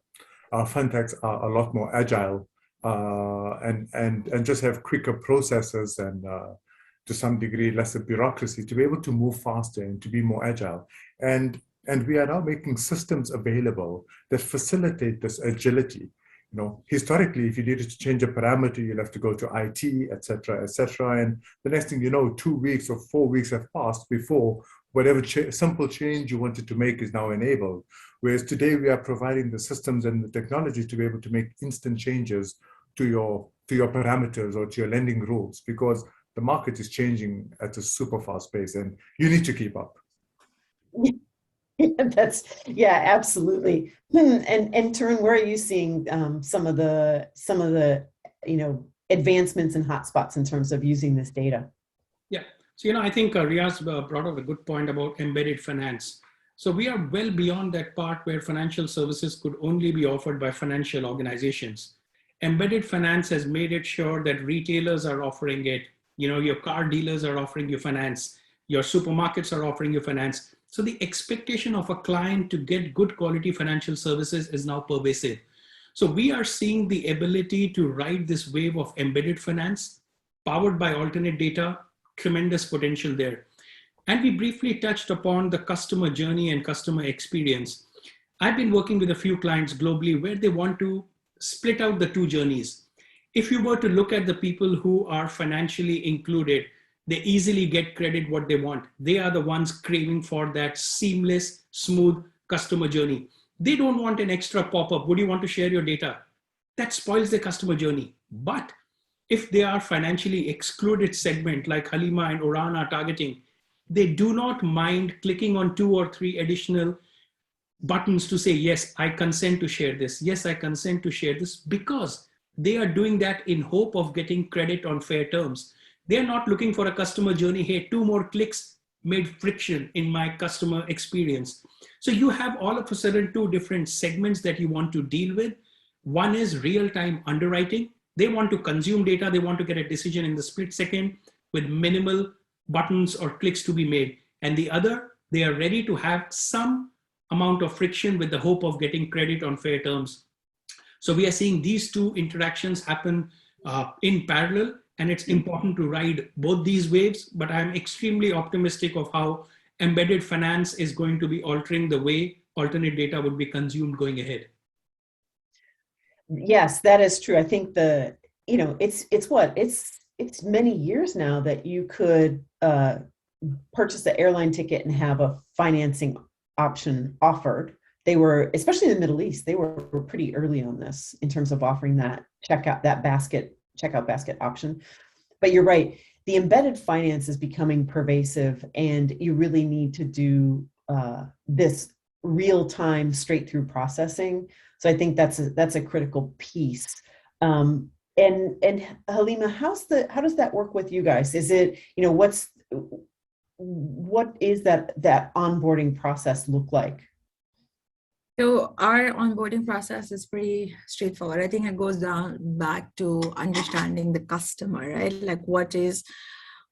Fintechs are a lot more agile and just have quicker processes and to some degree lesser bureaucracy to be able to move faster and to be more agile. And we are now making systems available that facilitate this agility. Historically, if you needed to change a parameter, you'll have to go to IT, et cetera, and the next thing you know, 2 weeks or 4 weeks have passed before whatever simple change you wanted to make is now enabled. Whereas today we are providing the systems and the technology to be able to make instant changes to your parameters or to your lending rules, because the market is changing at a super fast pace and you need to keep up. Yeah, absolutely. And Tarun, where are you seeing some of the advancements and hotspots in terms of using this data? Yeah, so I think Riaz brought up a good point about embedded finance. So we are well beyond that part where financial services could only be offered by financial organizations. Embedded finance has made it sure that retailers are offering it. Your car dealers are offering you finance. Your supermarkets are offering you finance. So the expectation of a client to get good quality financial services is now pervasive. So we are seeing the ability to ride this wave of embedded finance powered by alternate data, tremendous potential there. And we briefly touched upon the customer journey and customer experience. I've been working with a few clients globally where they want to split out the two journeys. If you were to look at the people who are financially included, they easily get credit what they want. They are the ones craving for that seamless, smooth customer journey. They don't want an extra pop-up. Would you want to share your data? That spoils their customer journey. But if they are financially excluded segment like Halima and Uran are targeting, they do not mind clicking on 2 or 3 additional buttons to say, yes, I consent to share this. Yes, I consent to share this, because they are doing that in hope of getting credit on fair terms. They're not looking for a customer journey. Hey, 2 more clicks made friction in my customer experience. So you have all of a sudden 2 different segments that you want to deal with. One is real-time underwriting. They want to consume data. They want to get a decision in the split second with minimal buttons or clicks to be made. And the other, they are ready to have some amount of friction with the hope of getting credit on fair terms. So we are seeing these 2 interactions happen in parallel. And it's important to ride both these waves, but I'm extremely optimistic of how embedded finance is going to be altering the way alternate data would be consumed going ahead. Yes, that is true. I think it's many years now that you could purchase the airline ticket and have a financing option offered. They were, especially in the Middle East, they were pretty early on this in terms of offering that checkout basket option. But you're right, the embedded finance is becoming pervasive, and you really need to do this real-time straight-through processing. So I think that's a critical piece. And Halima, how does that work with you guys? Is it, what is that onboarding process look like? So our onboarding process is pretty straightforward. I think it goes back to understanding the customer, right? Like what is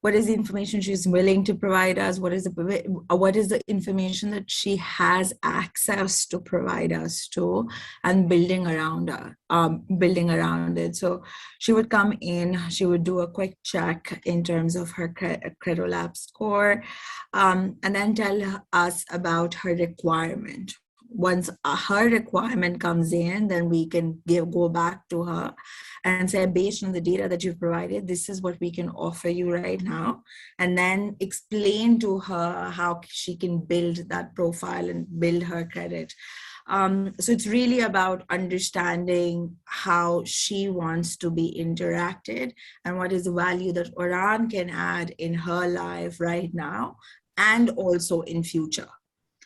what is the information she's willing to provide us, what is the information that she has access to provide us to, and building around it. So she would come in, she would do a quick check in terms of her Credolab score, and then tell us about her requirement. Once her requirement comes in, then we can go back to her and say, based on the data that you've provided, this is what we can offer you right now. And then explain to her how she can build that profile and build her credit. So it's really about understanding how she wants to be interacted and what is the value that Oran can add in her life right now and also in future.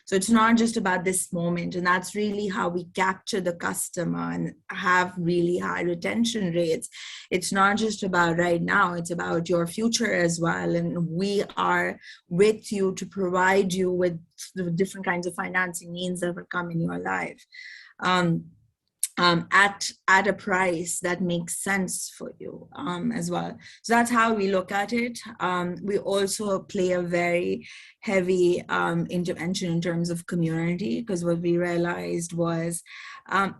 So it's not just about this moment, and that's really how we capture the customer and have really high retention rates. It's not just about right now, it's about your future as well. And we are with you to provide you with the different kinds of financing needs that will come in your life. At a price that makes sense for you as well. So that's how we look at it. We also play a very heavy intervention in terms of community, because what we realized was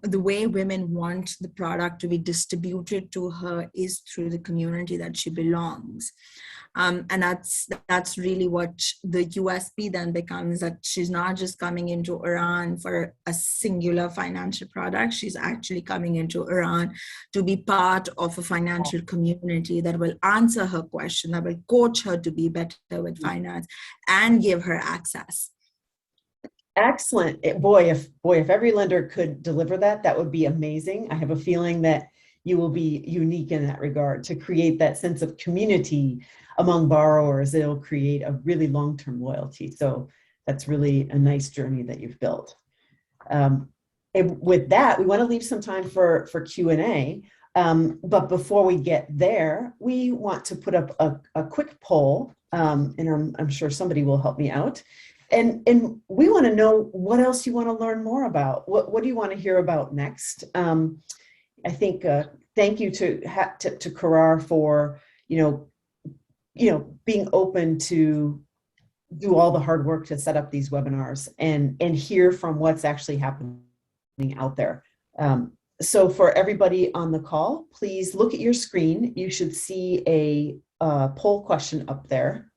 the way women want the product to be distributed to her is through the community that she belongs. And that's really what the USP then becomes, that she's not just coming into Iran for a singular financial product. She's actually coming into Iran to be part of a financial community that will answer her question, that will coach her to be better with finance and give her access. Excellent. Boy, if every lender could deliver that, that would be amazing. I have a feeling that you will be unique in that regard to create that sense of community among borrowers. It'll create a really long-term loyalty. So that's really a nice journey that you've built. And with that, we want to leave some time for Q&A. But before we get there, we want to put up a quick poll, and I'm sure somebody will help me out. And we want to know what else you want to learn more about. What do you want to hear about next? I think thank you to Karar for being open to do all the hard work to set up these webinars and hear from what's actually happening out there. So for everybody on the call, please look at your screen. You should see a poll question up there.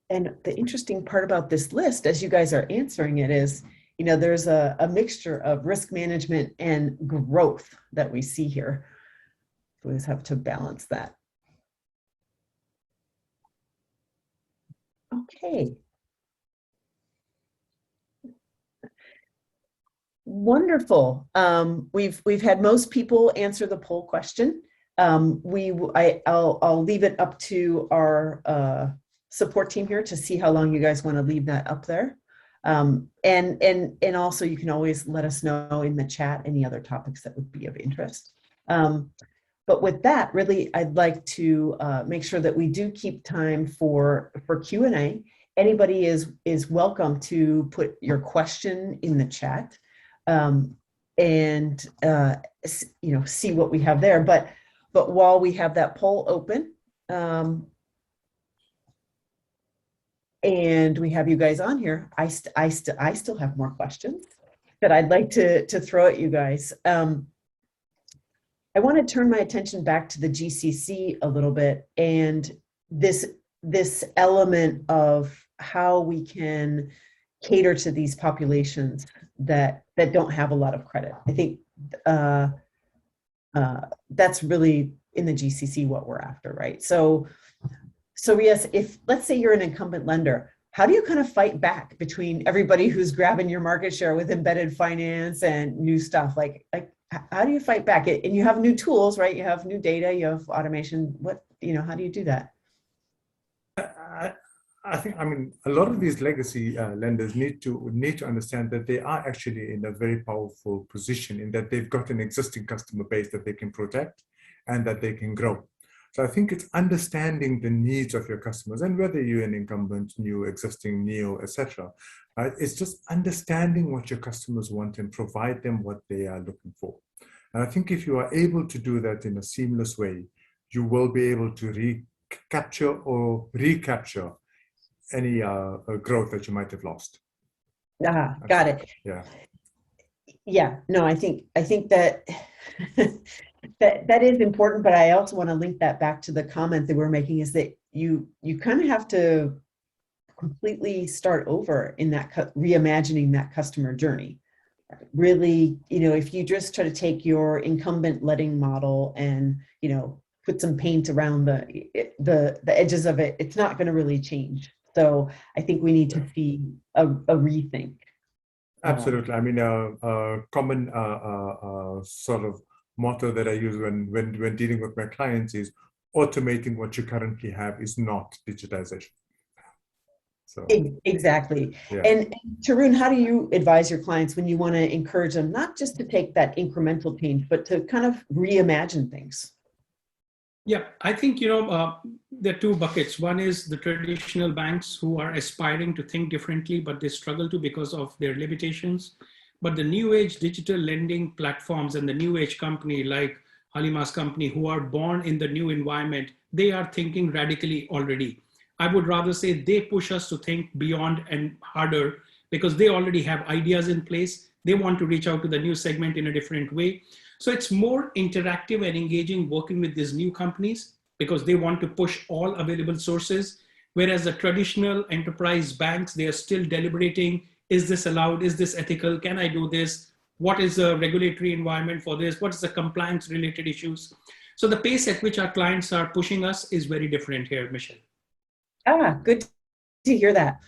And the interesting part about this list, as you guys are answering it, is, there's a mixture of risk management and growth that we see here. We always have to balance that. Okay. Wonderful. We've had most people answer the poll question. I'll leave it up to our support team here to see how long you guys want to leave that up there. And also you can always let us know in the chat any other topics that would be of interest. But with that, really, I'd like to make sure that we do keep time for Q&A. Anybody is welcome to put your question in the chat and see what we have there. But while we have that poll open, and we have you guys on here, I still have more questions that I'd like to throw at you guys. I want to turn my attention back to the GCC a little bit, and this element of how we can cater to these populations that don't have a lot of credit. I think that's really in the GCC what we're after, right? So yes, if let's say you're an incumbent lender, how do you kind of fight back between everybody who's grabbing your market share with embedded finance and new stuff? Like how do you fight back? And you have new tools, right? You have new data, you have automation. How do you do that? I think, a lot of these legacy lenders need to understand that they are actually in a very powerful position in that they've got an existing customer base that they can protect and that they can grow. So I think it's understanding the needs of your customers, and whether you're an incumbent, new, existing, neo, etc. It's just understanding what your customers want and provide them what they are looking for. And I think if you are able to do that in a seamless way, you will be able to capture or recapture any growth that you might have lost. Ah, got it. Yeah. Yeah, no, I think that that is important, but I also want to link that back to the comment that we're making, is that you kind of have to completely start over in that reimagining that customer journey. Really, if you just try to take your incumbent letting model and, put some paint around the edges of it, it's not going to really change. So I think we need to see a rethink. Absolutely. I mean, a common sort of motto that I use when dealing with my clients is automating what you currently have is not digitization. So exactly. yeah. And Tarun, how do you advise your clients when you want to encourage them not just to take that incremental change, but to kind of reimagine things? Yeah, I think, there are two buckets. One is the traditional banks who are aspiring to think differently, but they struggle to because of their limitations. But the new age digital lending platforms and the new age company like Halima's company, who are born in the new environment, they are thinking radically already. I would rather say they push us to think beyond and harder because they already have ideas in place. They want to reach out to the new segment in a different way. So it's more interactive and engaging working with these new companies because they want to push all available sources. Whereas the traditional enterprise banks, they are still deliberating, is this allowed? Is this ethical? Can I do this? What is the regulatory environment for this? What is the compliance related issues? So the pace at which our clients are pushing us is very different here, Michelle. Ah, good to hear that.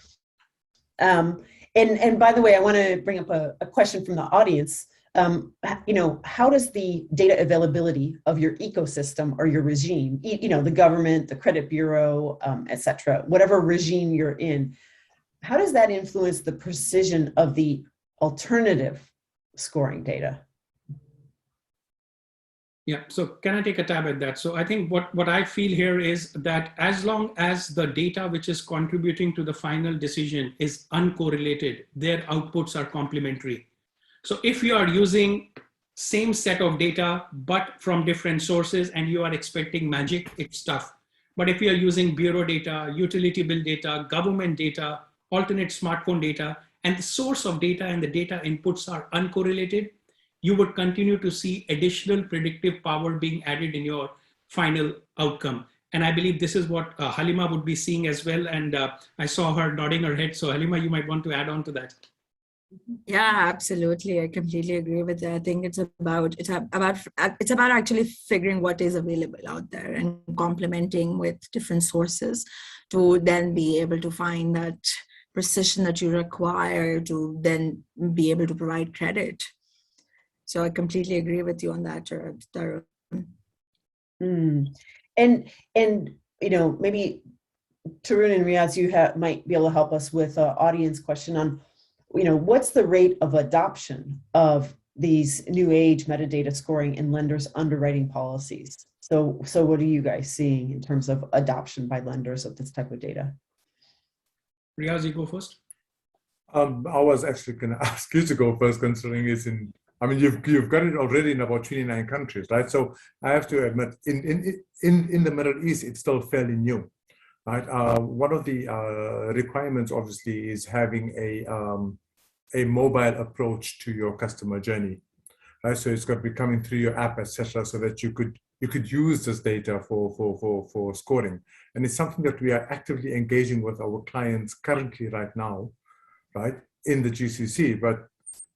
And by the way, I want to bring up a question from the audience. How does the data availability of your ecosystem or your regime, the government, the credit bureau, et cetera, whatever regime you're in, how does that influence the precision of the alternative scoring data? Yeah, so can I take a tab at that? So I think what I feel here is that as long as the data which is contributing to the final decision is uncorrelated, their outputs are complementary. So if you are using same set of data, but from different sources and you are expecting magic, it's tough. But if you are using bureau data, utility bill data, government data, alternate smartphone data, and the source of data and the data inputs are uncorrelated, you would continue to see additional predictive power being added in your final outcome. And I believe this is what Halima would be seeing as well. And I saw her nodding her head. So Halima, you might want to add on to that. Yeah, absolutely. I completely agree with that. I think it's about actually figuring what is available out there and complementing with different sources to then be able to find that precision that you require to then be able to provide credit. So I completely agree with you on that, Tarun. And maybe Tarun and Riaz, you might be able to help us with an audience question on, what's the rate of adoption of these new age metadata scoring in lenders' underwriting policies? So what are you guys seeing in terms of adoption by lenders of this type of data? Riaz, you go first. I was actually going to ask you to go first, considering it's you've got it already in about 29 countries, right? So I have to admit, in the Middle East, it's still fairly new, right? One of the requirements, obviously, is having a mobile approach to your customer journey, right? So it's got to be coming through your app, etc., so that you could use this data for scoring. And it's something that we are actively engaging with our clients currently right now, right, in the GCC. But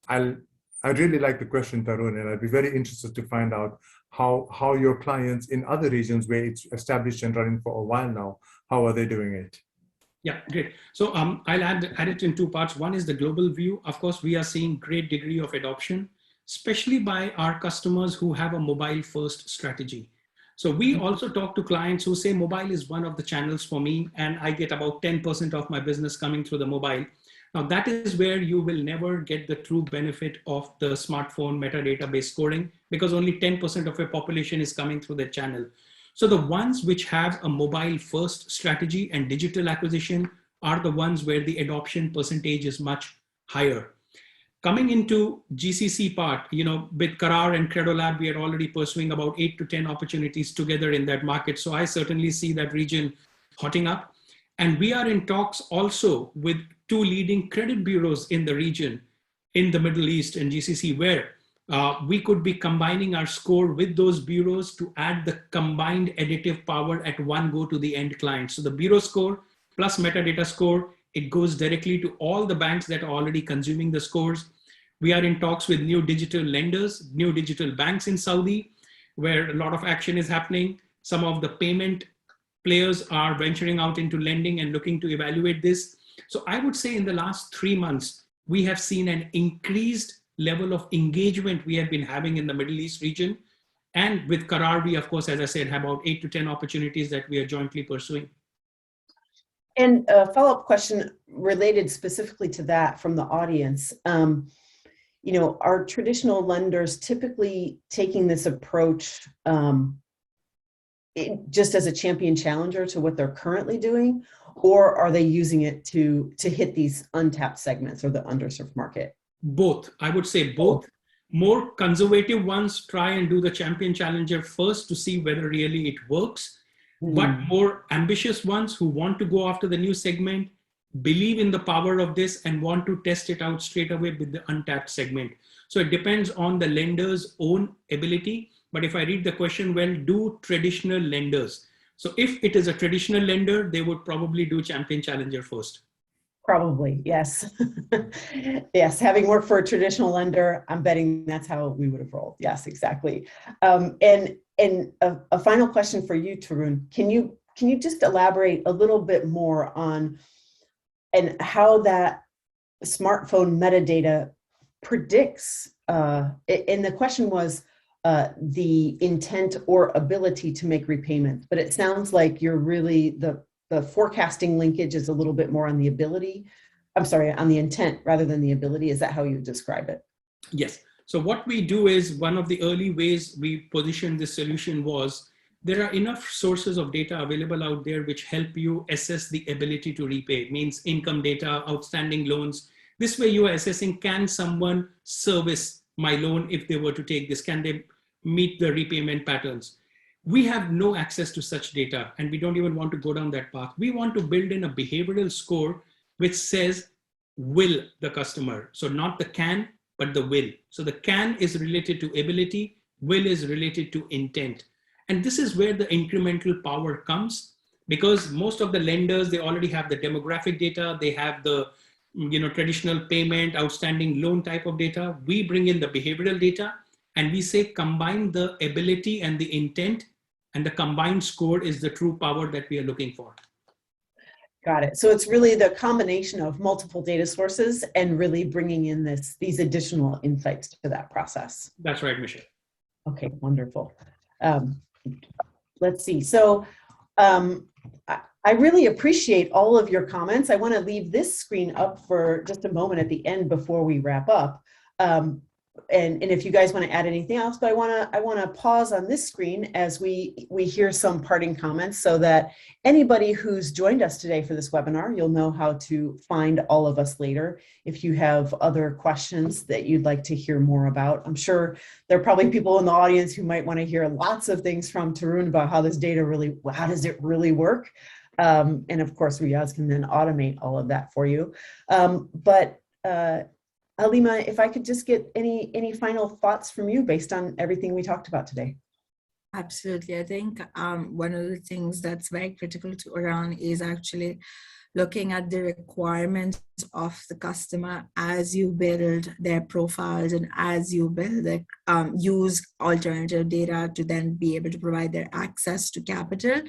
I'd really like the question, Tarun, and I'd be very interested to find out how your clients in other regions where it's established and running for a while now, how are they doing it? Yeah, great. So I'll add it in two parts. One is the global view. Of course, we are seeing great degree of adoption, especially by our customers who have a mobile first strategy. So we also talk to clients who say mobile is one of the channels for me, and I get about 10% of my business coming through the mobile. Now that is where you will never get the true benefit of the smartphone metadata based scoring because only 10% of your population is coming through the channel. So the ones which have a mobile first strategy and digital acquisition are the ones where the adoption percentage is much higher. Coming into GCC part, with Karar and Credolab, we are already pursuing about 8 to 10 opportunities together in that market. So I certainly see that region hotting up. And we are in talks also with 2 leading credit bureaus in the region, in the Middle East and GCC, where we could be combining our score with those bureaus to add the combined additive power at one go to the end client. So the bureau score plus metadata score, it goes directly to all the banks that are already consuming the scores. We are in talks with new digital lenders, new digital banks in Saudi, where a lot of action is happening. Some of the payment players are venturing out into lending and looking to evaluate this. So I would say in the last 3 months, we have seen an increased level of engagement we have been having in the Middle East region. And with Karar, we, of course, as I said, have about 8 to 10 opportunities that we are jointly pursuing. And a follow-up question related specifically to that from the audience. Are traditional lenders typically taking this approach just as a champion challenger to what they're currently doing, or are they using it to hit these untapped segments or the underserved market? Both. I would say both. More conservative ones try and do the champion challenger first to see whether really it works. But more ambitious ones who want to go after the new segment, believe in the power of this and want to test it out straight away with the untapped segment. So it depends on the lender's own ability. But if I read the question well, do traditional lenders. So if it is a traditional lender, they would probably do champion challenger first. Probably, yes. Yes, having worked for a traditional lender, I'm betting that's how we would have rolled. Yes, exactly. And a final question for you, Tarun. Can you just elaborate a little bit more on and how that smartphone metadata predicts? And the question was the intent or ability to make repayment, but it sounds like you're really the forecasting linkage is a little bit more on the ability. I'm sorry, on the intent rather than the ability. Is that how you describe it? Yes. So what we do is one of the early ways we positioned this solution was there are enough sources of data available out there which help you assess the ability to repay. It means income data, outstanding loans. This way you are assessing, can someone service my loan if they were to take this? Can they meet the repayment patterns? We have no access to such data and we don't even want to go down that path. We want to build in a behavioral score which says, will the customer? So not the can, but the will. So the can is related to ability, will is related to intent. And this is where the incremental power comes, because most of the lenders, they already have the demographic data, they have the traditional payment, outstanding loan type of data. We bring in the behavioral data and we say combine the ability and the intent, and the combined score is the true power that we are looking for. Got it. So it's really the combination of multiple data sources and really bringing in these additional insights to that process. That's right, Michelle. Okay, wonderful. Let's see. So I really appreciate all of your comments. I want to leave this screen up for just a moment at the end before we wrap up. And if you guys want to add anything else, but I want to pause on this screen as we hear some parting comments so that anybody who's joined us today for this webinar, you'll know how to find all of us later. If you have other questions that you'd like to hear more about, I'm sure there are probably people in the audience who might want to hear lots of things from Tarun about how this data how does it really work? And of course, Riaz can then automate all of that for you. Halima, if I could just get any final thoughts from you based on everything we talked about today. Absolutely. I think one of the things that's very critical to Iran is actually looking at the requirements of the customer as you build their profiles and as you build use alternative data to then be able to provide their access to capital.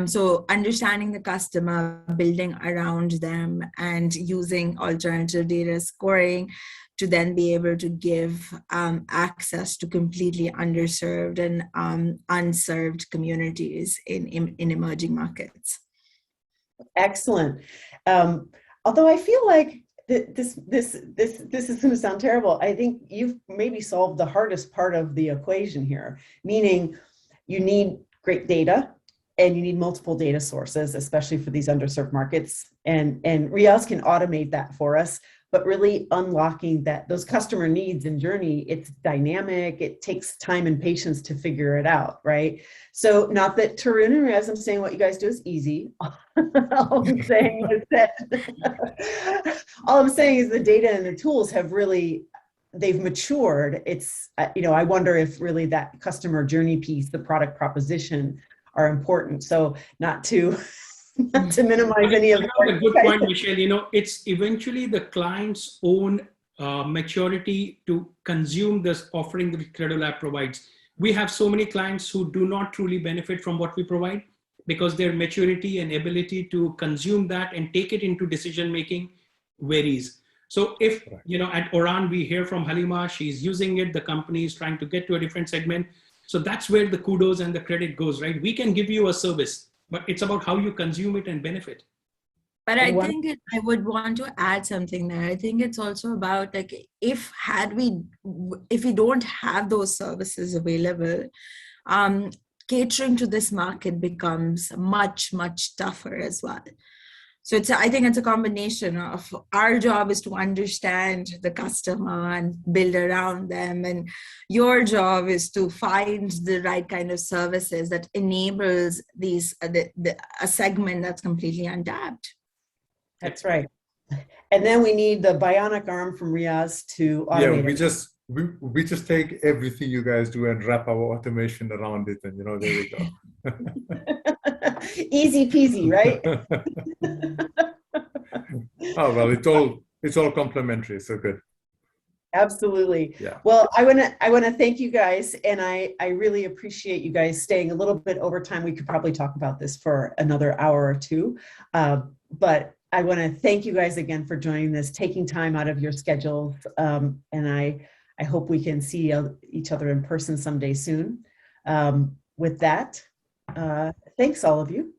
So understanding the customer, building around them, and using alternative data scoring to then be able to give access to completely underserved and unserved communities in emerging markets. Excellent. Although I feel like this is going to sound terrible. I think you've maybe solved the hardest part of the equation here, meaning you need great data and you need multiple data sources, especially for these underserved markets. And Riaz can automate that for us. but really unlocking those customer needs and journey. It's dynamic. It takes time and patience to figure it out, right? So not that Tarun and Riaz, I'm saying what you guys do is easy. All I'm saying is that all I'm saying is the data and the tools have really, they've matured. It's, I wonder if really that customer journey piece, the product proposition are important. So not to minimize any of the a good point, Michelle. It's eventually the client's own maturity to consume this offering that Credolab provides. We have so many clients who do not truly benefit from what we provide because their maturity and ability to consume that and take it into decision making varies. So if, at Oran, we hear from Halima, she's using it, the company is trying to get to a different segment. So that's where the kudos and the credit goes, right? We can give you a service, but it's about how you consume it and benefit. But I think I would want to add something there. I think it's also about if we don't have those services available, catering to this market becomes much, much tougher as well. So I think it's a combination of our job is to understand the customer and build around them. And your job is to find the right kind of services that enables a segment that's completely untapped. That's right. And then we need the bionic arm from Riaz to automate it. We just take everything you guys do and wrap our automation around it, and there we go. Easy peasy, right? Oh well, it's all complementary, so good. Absolutely. Yeah. Well, I want to thank you guys, and I really appreciate you guys staying a little bit over time. We could probably talk about this for another hour or two, but I want to thank you guys again for joining this, taking time out of your schedules, and I hope we can see each other in person someday soon. With that, thanks all of you.